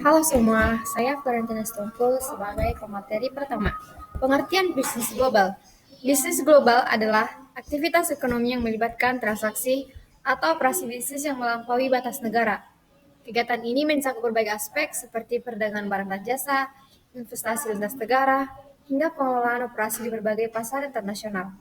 Halo semua, saya Florentina Stompo sebagai pemateri pertama. Pengertian bisnis global. Bisnis global adalah aktivitas ekonomi yang melibatkan transaksi atau operasi bisnis yang melampaui batas negara. Kegiatan ini mencakup berbagai aspek seperti perdagangan barang dan jasa, investasi lintas negara, hingga pengelolaan operasi di berbagai pasar internasional.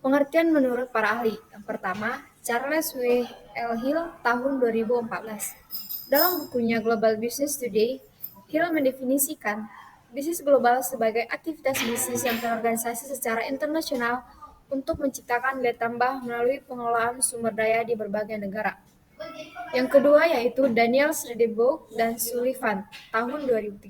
Pengertian menurut para ahli. Yang pertama, Charles W. L. Hill tahun 2014. Dalam bukunya Global Business Today, Hill mendefinisikan bisnis global sebagai aktivitas bisnis yang terorganisasi secara internasional untuk menciptakan nilai tambah melalui pengelolaan sumber daya di berbagai negara. Yang kedua yaitu Daniel Schreiber dan Sullivan tahun 2013.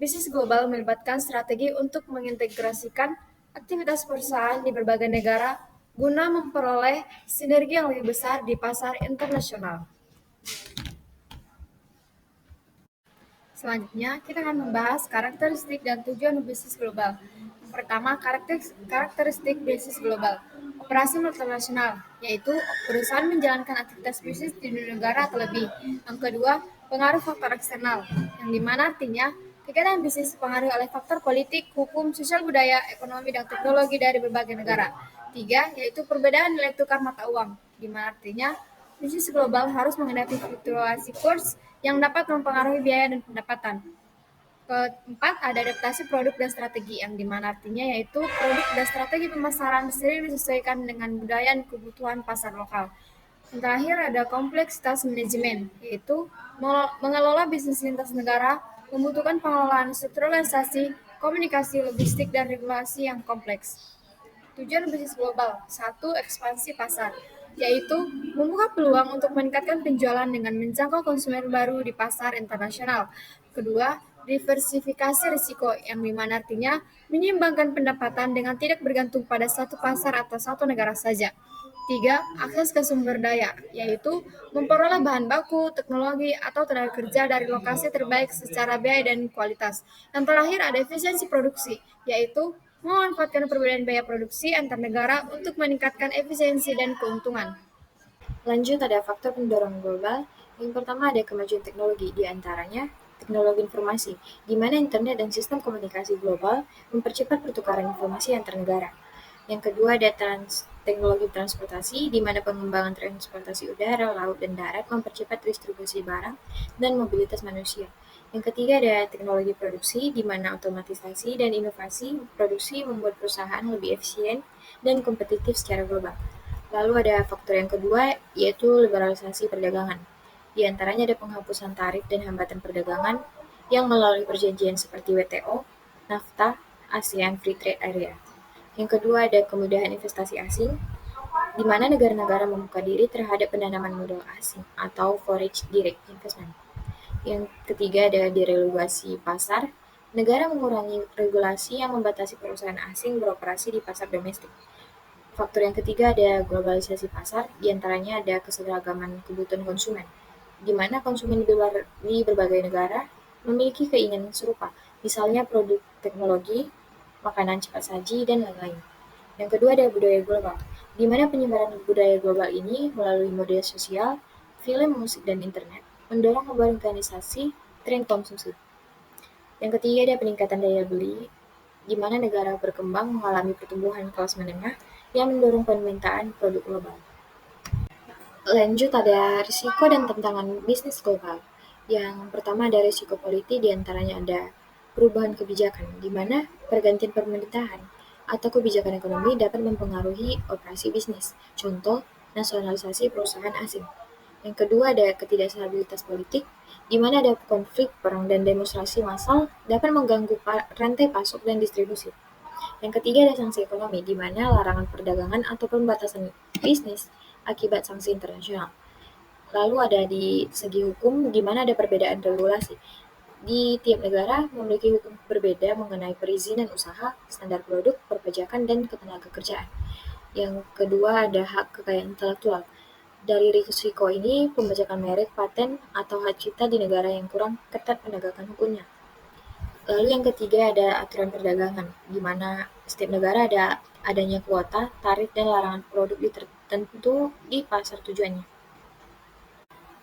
Bisnis global melibatkan strategi untuk mengintegrasikan aktivitas perusahaan di berbagai negara guna memperoleh sinergi yang lebih besar di pasar internasional. Selanjutnya, kita akan membahas karakteristik dan tujuan bisnis global. Yang pertama, karakteristik bisnis global. Operasi multinasional, yaitu perusahaan menjalankan aktivitas bisnis di negara atau lebih. Yang kedua, pengaruh faktor eksternal, yang dimana artinya kegiatan bisnis dipengaruhi oleh faktor politik, hukum, sosial budaya, ekonomi, dan teknologi dari berbagai negara. Tiga, yaitu perbedaan nilai tukar mata uang, di mana artinya bisnis global harus menghadapi fluktuasi kurs yang dapat mempengaruhi biaya dan pendapatan. Keempat, ada adaptasi produk dan strategi, yang dimana artinya yaitu produk dan strategi pemasaran sering disesuaikan dengan budaya dan kebutuhan pasar lokal. Yang terakhir ada kompleksitas manajemen, yaitu mengelola bisnis lintas negara membutuhkan pengelolaan strukturalisasi, komunikasi, logistik, dan regulasi yang kompleks. Tujuan bisnis global. Satu, ekspansi pasar, yaitu membuka peluang untuk meningkatkan penjualan dengan menjangkau konsumen baru di pasar internasional. Kedua, diversifikasi risiko, yang dimana artinya menyeimbangkan pendapatan dengan tidak bergantung pada satu pasar atau satu negara saja. Tiga, akses ke sumber daya, yaitu memperoleh bahan baku, teknologi, atau tenaga kerja dari lokasi terbaik secara biaya dan kualitas. Yang terakhir ada efisiensi produksi, yaitu memanfaatkan perbedaan biaya produksi antar negara untuk meningkatkan efisiensi dan keuntungan. Lanjut ada faktor pendorong global. Yang pertama ada kemajuan teknologi, di antaranya teknologi informasi, di mana internet dan sistem komunikasi global mempercepat pertukaran informasi antar negara. Yang kedua ada teknologi transportasi, di mana pengembangan transportasi udara, laut, dan darat mempercepat distribusi barang dan mobilitas manusia. Yang ketiga ada teknologi produksi, di mana otomatisasi dan inovasi produksi membuat perusahaan lebih efisien dan kompetitif secara global. Lalu ada faktor yang kedua, yaitu liberalisasi perdagangan. Di antaranya ada penghapusan tarif dan hambatan perdagangan yang melalui perjanjian seperti WTO, NAFTA, ASEAN Free Trade Area. Yang kedua ada kemudahan investasi asing, di mana negara-negara membuka diri terhadap penanaman modal asing atau foreign direct investment. Yang ketiga ada deregulasi pasar, negara mengurangi regulasi yang membatasi perusahaan asing beroperasi di pasar domestik. Faktor yang ketiga ada globalisasi pasar, diantaranya ada keseragaman kebutuhan konsumen, di mana konsumen di berbagai negara memiliki keinginan serupa, misalnya produk teknologi, makanan cepat saji, dan lain-lain. Yang kedua ada budaya global, di mana penyebaran budaya global ini melalui media sosial, film, musik, dan internet mendorong organisasi tren konsumsi. Yang ketiga ada peningkatan daya beli, di mana negara berkembang mengalami pertumbuhan kelas menengah yang mendorong permintaan produk global. Lanjut ada risiko dan tantangan bisnis global. Yang pertama ada risiko politik, diantaranya ada perubahan kebijakan, di mana pergantian pemerintahan atau kebijakan ekonomi dapat mempengaruhi operasi bisnis. Contoh, nasionalisasi perusahaan asing. Yang kedua ada ketidakstabilitas politik, di mana ada konflik, perang, dan demonstrasi massal dapat mengganggu rantai pasok dan distribusi. Yang ketiga ada sanksi ekonomi, di mana larangan perdagangan atau pembatasan bisnis akibat sanksi internasional. Lalu ada di segi hukum, di mana ada perbedaan regulasi. Di tiap negara memiliki hukum berbeda mengenai perizinan usaha, standar produk, perpajakan, dan ketenagakerjaan. Yang kedua ada hak kekayaan intelektual. Dari risiko ini, pembajakan merek, paten, atau hak cipta di negara yang kurang ketat penegakan hukumnya. Lalu yang ketiga ada aturan perdagangan, di mana setiap negara ada adanya kuota, tarif, dan larangan produk tertentu di pasar tujuannya.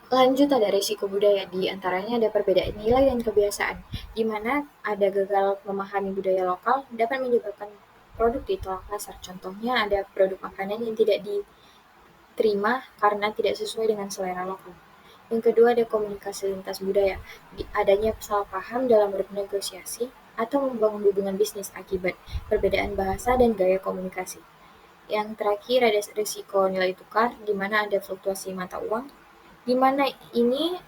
Lanjut, ada risiko budaya, di antaranya ada perbedaan nilai dan kebiasaan, di mana ada gagal memahami budaya lokal dapat menyebabkan produk ditolak pasar. Contohnya ada produk makanan yang tidak diterima karena tidak sesuai dengan selera lokal. Yang kedua ada komunikasi lintas budaya, adanya salah paham dalam bernegosiasi atau membangun hubungan bisnis akibat perbedaan bahasa dan gaya komunikasi. Yang terakhir ada risiko nilai tukar, di mana ada fluktuasi mata uang, di mana ini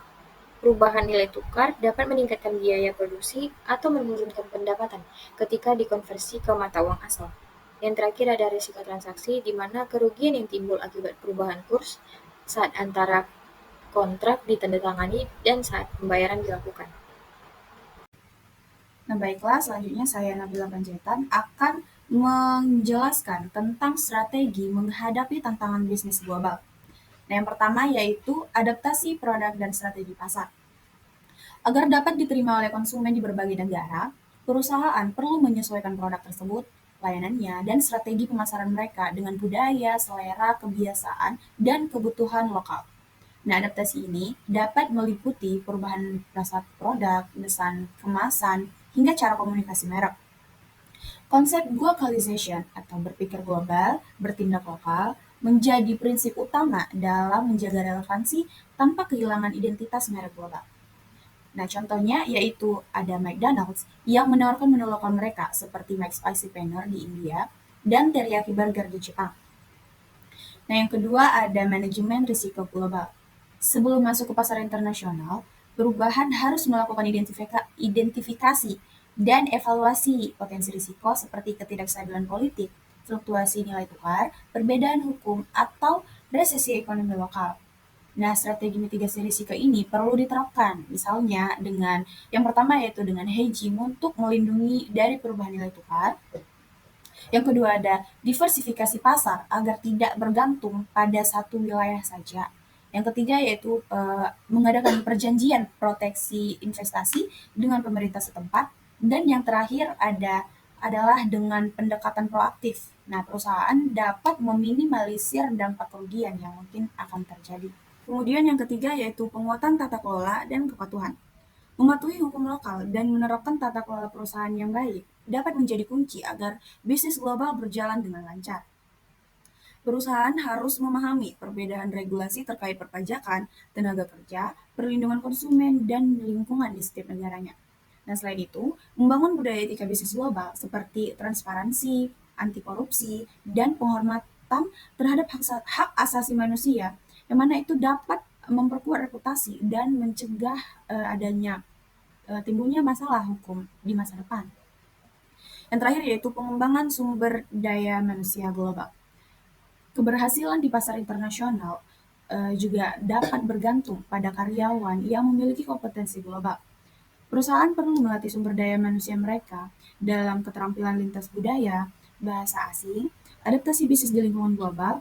perubahan nilai tukar dapat meningkatkan biaya produksi atau menurunkan pendapatan ketika dikonversi ke mata uang asal. Yang terakhir ada risiko transaksi, di mana kerugian yang timbul akibat perubahan kurs saat antara kontrak ditandatangani dan saat pembayaran dilakukan. Nah, baiklah, selanjutnya saya Nabila Panjaitan akan menjelaskan tentang strategi menghadapi tantangan bisnis global. Nah, yang pertama yaitu adaptasi produk dan strategi pasar. Agar dapat diterima oleh konsumen di berbagai negara, perusahaan perlu menyesuaikan produk tersebut, layanannya, dan strategi pemasaran mereka dengan budaya, selera, kebiasaan, dan kebutuhan lokal. Nah, adaptasi ini dapat meliputi perubahan rasa produk, desain kemasan, hingga cara komunikasi merek. Konsep globalization atau berpikir global, bertindak lokal, menjadi prinsip utama dalam menjaga relevansi tanpa kehilangan identitas merek global. Nah, contohnya yaitu ada McDonald's yang menawarkan menu lokal mereka seperti McSpicy Penner di India dan Teriyaki Burger di Jepang. Nah, yang kedua ada manajemen risiko global. Sebelum masuk ke pasar internasional, perubahan harus melakukan identifikasi dan evaluasi potensi risiko seperti ketidakstabilan politik, fluktuasi nilai tukar, perbedaan hukum, atau resesi ekonomi lokal. Nah, strategi mitigasi risiko ini perlu diterapkan, misalnya dengan yang pertama yaitu dengan hedging untuk melindungi dari perubahan nilai tukar. Yang kedua ada diversifikasi pasar agar tidak bergantung pada satu wilayah saja. Yang ketiga yaitu mengadakan perjanjian proteksi investasi dengan pemerintah setempat. Dan yang terakhir adalah dengan pendekatan proaktif. Nah, perusahaan dapat meminimalisir dampak kerugian yang mungkin akan terjadi. Kemudian yang ketiga yaitu penguatan tata kelola dan kepatuhan. Mematuhi hukum lokal dan menerapkan tata kelola perusahaan yang baik dapat menjadi kunci agar bisnis global berjalan dengan lancar. Perusahaan harus memahami perbedaan regulasi terkait perpajakan, tenaga kerja, perlindungan konsumen, dan lingkungan di setiap negaranya. Nah, selain itu, membangun budaya etika bisnis global seperti transparansi, anti korupsi, dan penghormatan terhadap hak asasi manusia, yang mana itu dapat memperkuat reputasi dan mencegah adanya timbulnya masalah hukum di masa depan. Yang terakhir yaitu pengembangan sumber daya manusia global. Keberhasilan di pasar internasional juga dapat bergantung pada karyawan yang memiliki kompetensi global. Perusahaan perlu melatih sumber daya manusia mereka dalam keterampilan lintas budaya, bahasa asing, adaptasi bisnis di lingkungan global,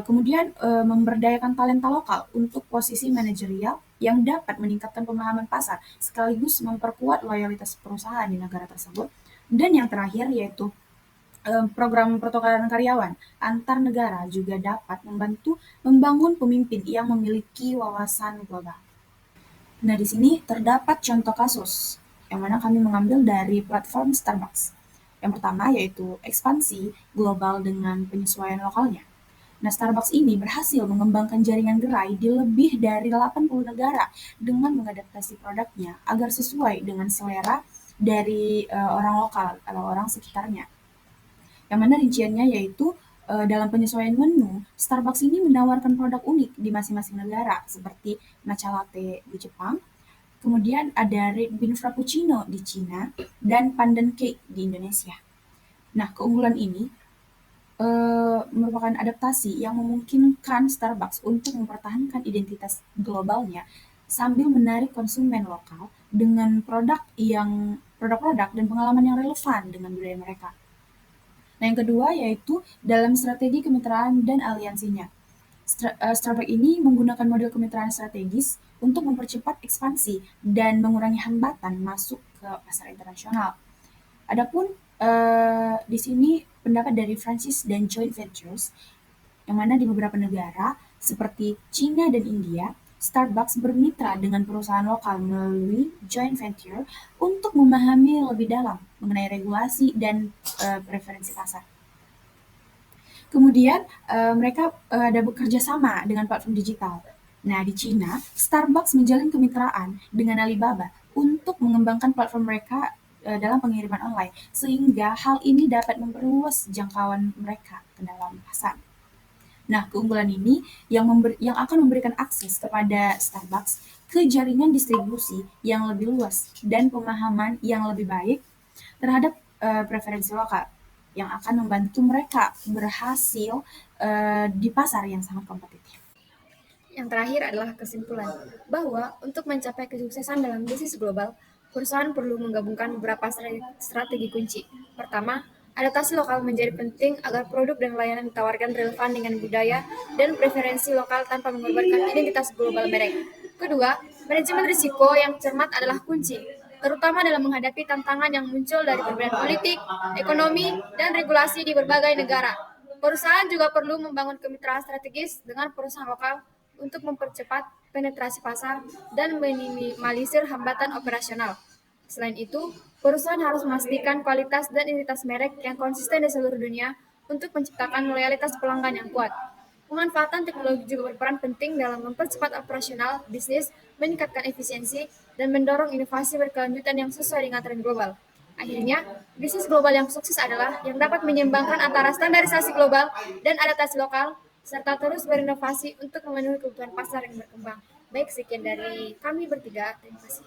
kemudian memberdayakan talenta lokal untuk posisi manajerial yang dapat meningkatkan pemahaman pasar sekaligus memperkuat loyalitas perusahaan di negara tersebut. Dan yang terakhir yaitu program pertukaran karyawan antar negara juga dapat membantu membangun pemimpin yang memiliki wawasan global. Nah, di sini terdapat contoh kasus yang mana kami mengambil dari platform Starbucks. Yang pertama yaitu ekspansi global dengan penyesuaian lokalnya. Nah, Starbucks ini berhasil mengembangkan jaringan gerai di lebih dari 80 negara dengan mengadaptasi produknya agar sesuai dengan selera dari orang lokal atau orang sekitarnya. Yang mana rinciannya yaitu dalam penyesuaian menu, Starbucks ini menawarkan produk unik di masing-masing negara seperti matcha latte di Jepang, kemudian ada red bean frappuccino di Cina, dan pandan cake di Indonesia. Nah, keunggulan ini merupakan adaptasi yang memungkinkan Starbucks untuk mempertahankan identitas globalnya sambil menarik konsumen lokal dengan produk-produk dan pengalaman yang relevan dengan budaya mereka. Nah, yang kedua yaitu dalam strategi kemitraan dan aliansinya. Starbucks ini menggunakan model kemitraan strategis untuk mempercepat ekspansi dan mengurangi hambatan masuk ke pasar internasional. Adapun di sini pendapat dari Francis dan Joint Ventures, yang mana di beberapa negara seperti China dan India, Starbucks bermitra dengan perusahaan lokal melalui joint venture untuk memahami lebih dalam mengenai regulasi dan preferensi pasar. Kemudian mereka ada bekerja sama dengan platform digital. Nah, di Cina, Starbucks menjalin kemitraan dengan Alibaba untuk mengembangkan platform mereka dalam pengiriman online, sehingga hal ini dapat memperluas jangkauan mereka ke dalam pasar. Nah, keunggulan ini yang akan memberikan akses kepada Starbucks ke jaringan distribusi yang lebih luas dan pemahaman yang lebih baik terhadap preferensi lokal yang akan membantu mereka berhasil di pasar yang sangat kompetitif. Yang terakhir adalah kesimpulan, bahwa untuk mencapai kesuksesan dalam bisnis global, perusahaan perlu menggabungkan beberapa strategi kunci. Pertama, adaptasi lokal menjadi penting agar produk dan layanan ditawarkan relevan dengan budaya dan preferensi lokal tanpa mengorbankan identitas global merek. Kedua, manajemen risiko yang cermat adalah kunci, terutama dalam menghadapi tantangan yang muncul dari perbedaan politik, ekonomi, dan regulasi di berbagai negara. Perusahaan juga perlu membangun kemitraan strategis dengan perusahaan lokal untuk mempercepat penetrasi pasar dan meminimalisir hambatan operasional. Selain itu, perusahaan harus memastikan kualitas dan identitas merek yang konsisten di seluruh dunia untuk menciptakan loyalitas pelanggan yang kuat. Pemanfaatan teknologi juga berperan penting dalam mempercepat operasional bisnis, meningkatkan efisiensi, dan mendorong inovasi berkelanjutan yang sesuai dengan tren global. Akhirnya, bisnis global yang sukses adalah yang dapat menyeimbangkan antara standarisasi global dan adaptasi lokal, serta terus berinovasi untuk memenuhi kebutuhan pasar yang berkembang. Baik, sekian dari kami bertiga. Terima kasih.